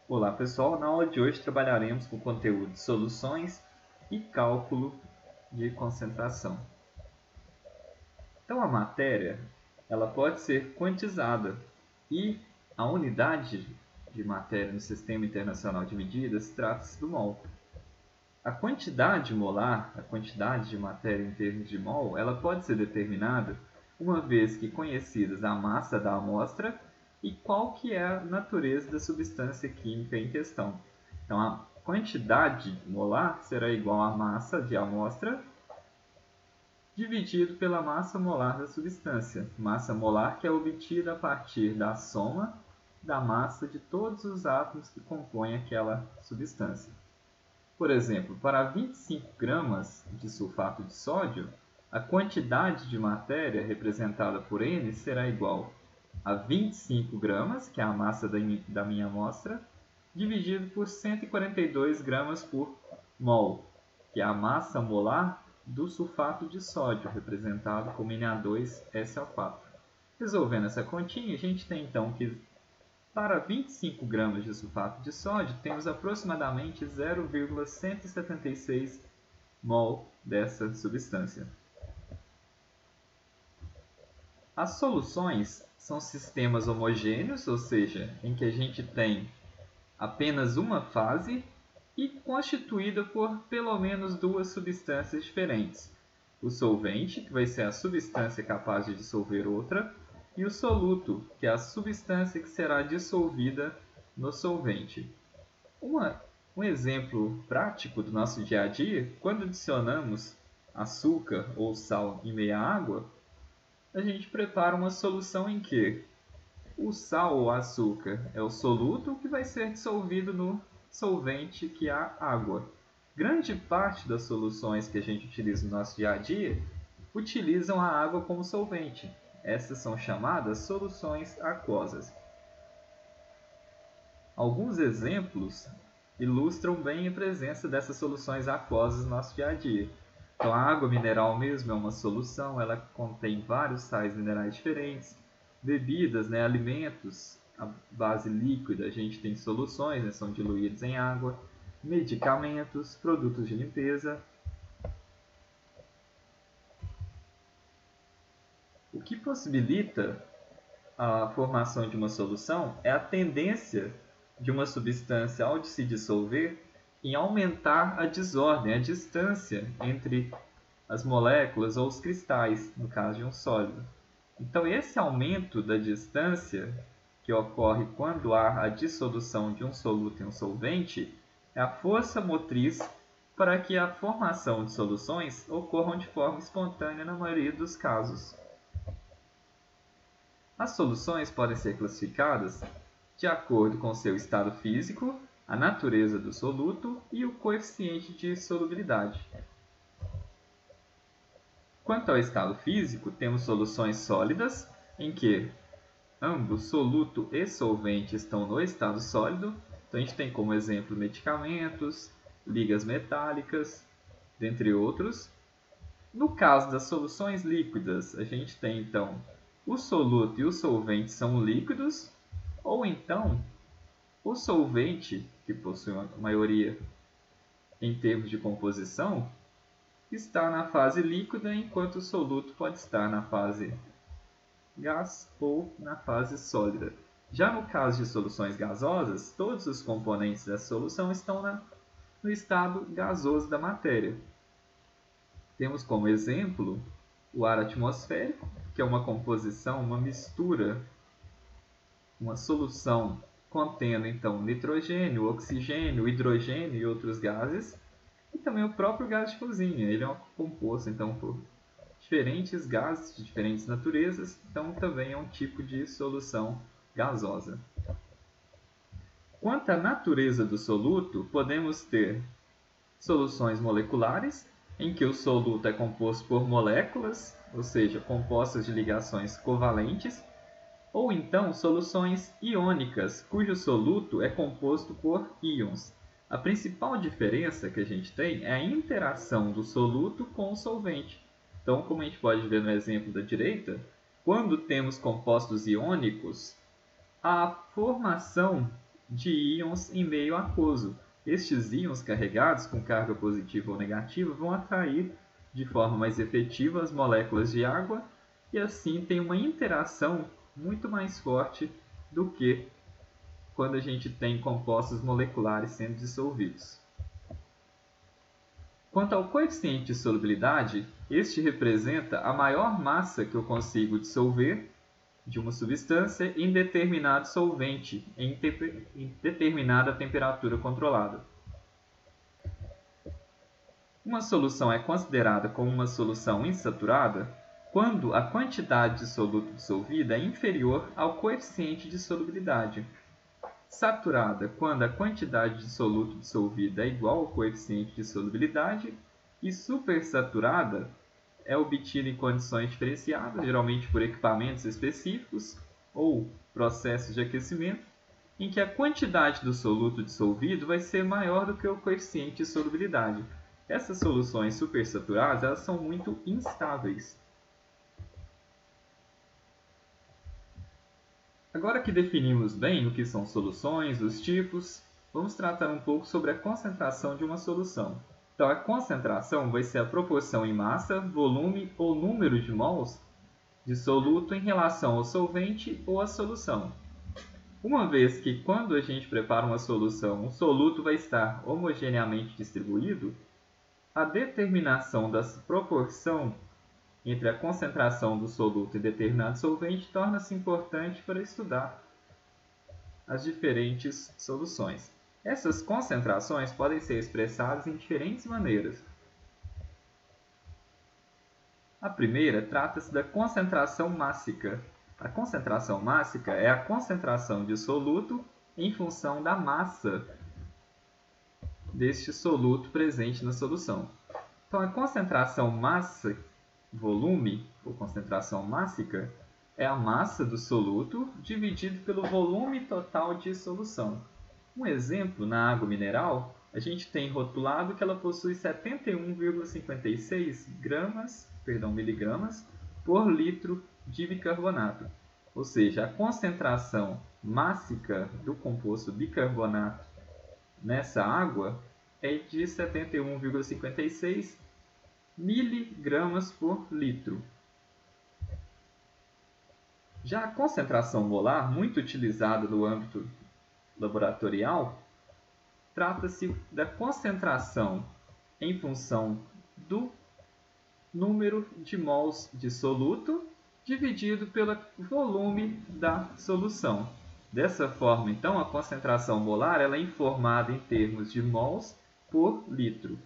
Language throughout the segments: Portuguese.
Olá pessoal, na aula de hoje trabalharemos com o conteúdo de soluções e cálculo de concentração. Então a matéria ela pode ser quantizada e a unidade de matéria no Sistema Internacional de Medidas trata-se do mol. A quantidade molar, a quantidade de matéria em termos de mol, ela pode ser determinada uma vez que conhecidas a massa da amostra e qual que é a natureza da substância química em questão. Então, a quantidade molar será igual à massa de amostra dividido pela massa molar da substância. Massa molar que é obtida a partir da soma da massa de todos os átomos que compõem aquela substância. Por exemplo, para 25 gramas de sulfato de sódio, a quantidade de matéria representada por N será igual a 25 gramas, que é a massa da minha amostra, dividido por 142 gramas por mol, que é a massa molar do sulfato de sódio, representado como Na2SO4. Resolvendo essa continha, a gente tem então que para 25 gramas de sulfato de sódio, temos aproximadamente 0,176 mol dessa substância. As soluções são sistemas homogêneos, ou seja, em que a gente tem apenas uma fase e constituída por pelo menos duas substâncias diferentes. O solvente, que vai ser a substância capaz de dissolver outra, e o soluto, que é a substância que será dissolvida no solvente. Um exemplo prático do nosso dia a dia, quando adicionamos açúcar ou sal em meia água, a gente prepara uma solução em que o sal ou açúcar é o soluto que vai ser dissolvido no solvente, que é a água. Grande parte das soluções que a gente utiliza no nosso dia a dia utilizam a água como solvente. Essas são chamadas soluções aquosas. Alguns exemplos ilustram bem a presença dessas soluções aquosas no nosso dia a dia. Então, a água mineral mesmo é uma solução, ela contém vários sais minerais diferentes. Bebidas, alimentos, a base líquida, a gente tem soluções, são diluídos em água. Medicamentos, produtos de limpeza. O que possibilita a formação de uma solução é a tendência de uma substância ao se dissolver em aumentar a desordem, a distância entre as moléculas ou os cristais, no caso de um sólido. Então, esse aumento da distância que ocorre quando há a dissolução de um soluto em um solvente é a força motriz para que a formação de soluções ocorram de forma espontânea na maioria dos casos. As soluções podem ser classificadas de acordo com seu estado físico, a natureza do soluto e o coeficiente de solubilidade. Quanto ao estado físico, temos soluções sólidas, em que ambos soluto e solvente estão no estado sólido. Então, a gente tem como exemplo medicamentos, ligas metálicas, dentre outros. No caso das soluções líquidas, a gente tem então o soluto e o solvente são líquidos, ou então o solvente, que possui uma maioria em termos de composição, está na fase líquida, enquanto o soluto pode estar na fase gás ou na fase sólida. Já no caso de soluções gasosas, todos os componentes da solução estão no estado gasoso da matéria. Temos como exemplo o ar atmosférico, que é uma composição, uma mistura, uma solução contendo então nitrogênio, oxigênio, hidrogênio e outros gases, e também o próprio gás de cozinha. Ele é composto então por diferentes gases de diferentes naturezas, então também é um tipo de solução gasosa. Quanto à natureza do soluto, podemos ter soluções moleculares, em que o soluto é composto por moléculas, ou seja, compostas de ligações covalentes, ou então soluções iônicas, cujo soluto é composto por íons. A principal diferença que a gente tem é a interação do soluto com o solvente. Então, como a gente pode ver no exemplo da direita, quando temos compostos iônicos, a formação de íons em meio aquoso. Estes íons carregados com carga positiva ou negativa vão atrair de forma mais efetiva as moléculas de água e assim tem uma interação muito mais forte do que quando a gente tem compostos moleculares sendo dissolvidos. Quanto ao coeficiente de solubilidade, este representa a maior massa que eu consigo dissolver de uma substância em determinado solvente em determinada temperatura controlada. Uma solução é considerada como uma solução insaturada quando a quantidade de soluto dissolvida é inferior ao coeficiente de solubilidade. Saturada quando a quantidade de soluto dissolvida é igual ao coeficiente de solubilidade, e supersaturada é obtida em condições diferenciadas, geralmente por equipamentos específicos ou processos de aquecimento, em que a quantidade do soluto dissolvido vai ser maior do que o coeficiente de solubilidade. Essas soluções supersaturadas elas são muito instáveis. Agora que definimos bem o que são soluções, os tipos, vamos tratar um pouco sobre a concentração de uma solução. Então, a concentração vai ser a proporção em massa, volume ou número de mols de soluto em relação ao solvente ou à solução. Uma vez que quando a gente prepara uma solução, o soluto vai estar homogeneamente distribuído, a determinação da proporção entre a concentração do soluto em determinado solvente torna-se importante para estudar as diferentes soluções. Essas concentrações podem ser expressadas em diferentes maneiras. A primeira trata-se da concentração mássica. A concentração mássica é a concentração de soluto em função da massa deste soluto presente na solução. Então, a concentração massa-volume, ou concentração mássica, é a massa do soluto dividido pelo volume total de solução. Um exemplo, na água mineral, a gente tem rotulado que ela possui 71,56 miligramas por litro de bicarbonato. Ou seja, a concentração mássica do composto bicarbonato nessa água é de 71,56 miligramas por litro. Já a concentração molar, muito utilizada no âmbito laboratorial, trata-se da concentração em função do número de mols de soluto dividido pelo volume da solução. Dessa forma, então, a concentração molar ela é informada em termos de mols por litro.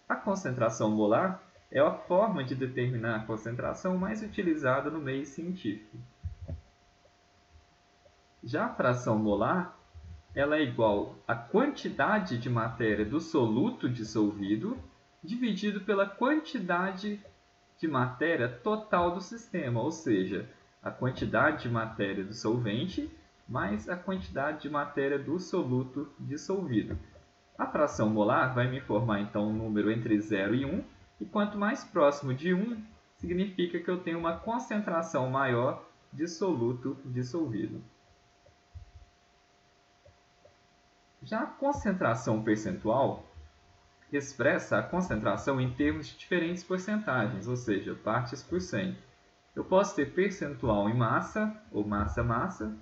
A concentração molar é a forma de determinar a concentração mais utilizada no meio científico. Já a fração molar ela é igual à quantidade de matéria do soluto dissolvido dividido pela quantidade de matéria total do sistema, ou seja, a quantidade de matéria do solvente mais a quantidade de matéria do soluto dissolvido. A fração molar vai me informar então um número entre 0 e 1, e quanto mais próximo de 1, significa que eu tenho uma concentração maior de soluto dissolvido. Já a concentração percentual expressa a concentração em termos de diferentes porcentagens, ou seja, partes por cento. Eu posso ter percentual em massa, ou massa-massa,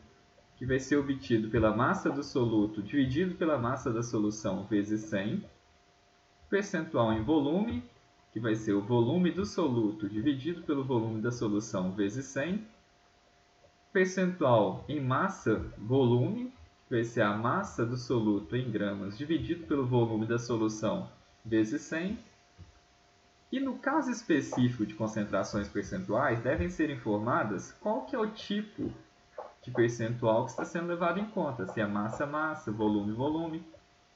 que vai ser obtido pela massa do soluto dividido pela massa da solução vezes 100. Percentual em volume, que vai ser o volume do soluto dividido pelo volume da solução vezes 100. Percentual em massa-volume, que vai ser a massa do soluto em gramas dividido pelo volume da solução vezes 100. E no caso específico de concentrações percentuais, devem ser informadas qual que é o tipo de percentual que está sendo levado em conta, se é massa-massa, volume-volume,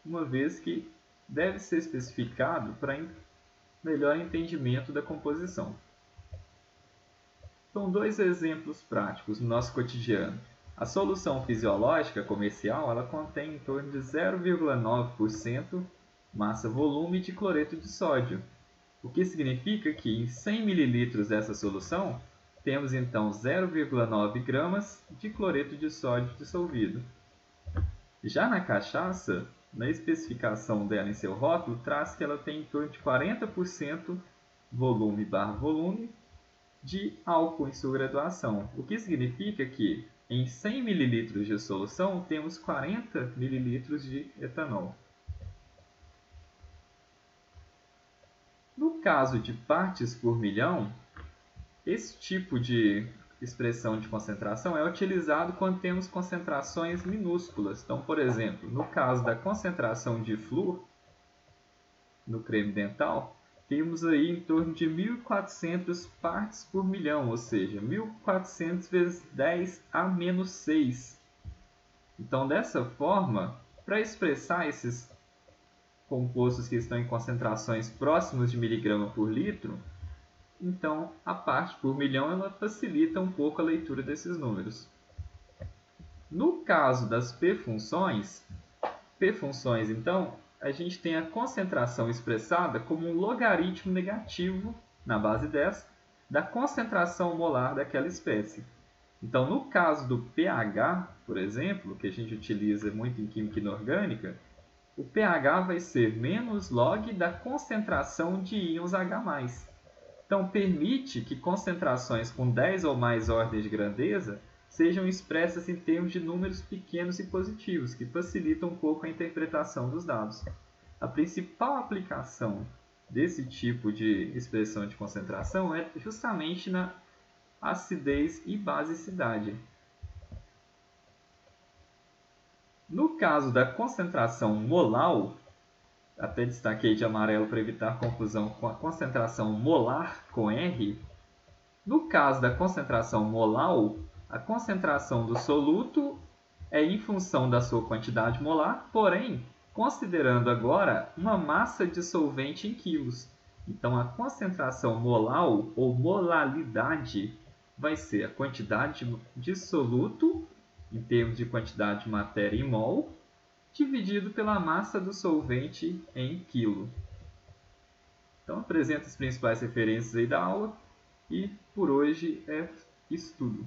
uma vez que deve ser especificado para melhor entendimento da composição. Então, dois exemplos práticos no nosso cotidiano. A solução fisiológica comercial ela contém em torno de 0,9% massa-volume de cloreto de sódio, o que significa que em 100 ml dessa solução temos então 0,9 gramas de cloreto de sódio dissolvido. Já na cachaça, na especificação dela em seu rótulo, traz que ela tem em torno de 40% volume/volume de álcool em sua graduação, o que significa que em 100 ml de solução temos 40 ml de etanol. No caso de partes por milhão, esse tipo de expressão de concentração é utilizado quando temos concentrações minúsculas. Então, por exemplo, no caso da concentração de flúor no creme dental, temos aí em torno de 1.400 partes por milhão, ou seja, 1.400 vezes 10 a menos 6. Então, dessa forma, para expressar esses compostos que estão em concentrações próximas de miligrama por litro, então a parte por milhão ela facilita um pouco a leitura desses números. No caso das p-funções, então, a gente tem a concentração expressada como um logaritmo negativo, na base 10, da concentração molar daquela espécie. Então, no caso do pH, por exemplo, que a gente utiliza muito em química inorgânica, o pH vai ser menos log da concentração de íons H+. Então, permite que concentrações com 10 ou mais ordens de grandeza sejam expressas em termos de números pequenos e positivos, que facilitam um pouco a interpretação dos dados. A principal aplicação desse tipo de expressão de concentração é justamente na acidez e basicidade. No caso da concentração molar, até destaquei de amarelo para evitar confusão com a concentração molar com R. No caso da concentração molar, a concentração do soluto é em função da sua quantidade molar, porém, considerando agora uma massa de solvente em quilos. Então, a concentração molar ou molalidade vai ser a quantidade de soluto, em termos de quantidade de matéria em mol, dividido pela massa do solvente em quilo. Então, apresento as principais referências aí da aula e por hoje é isso tudo.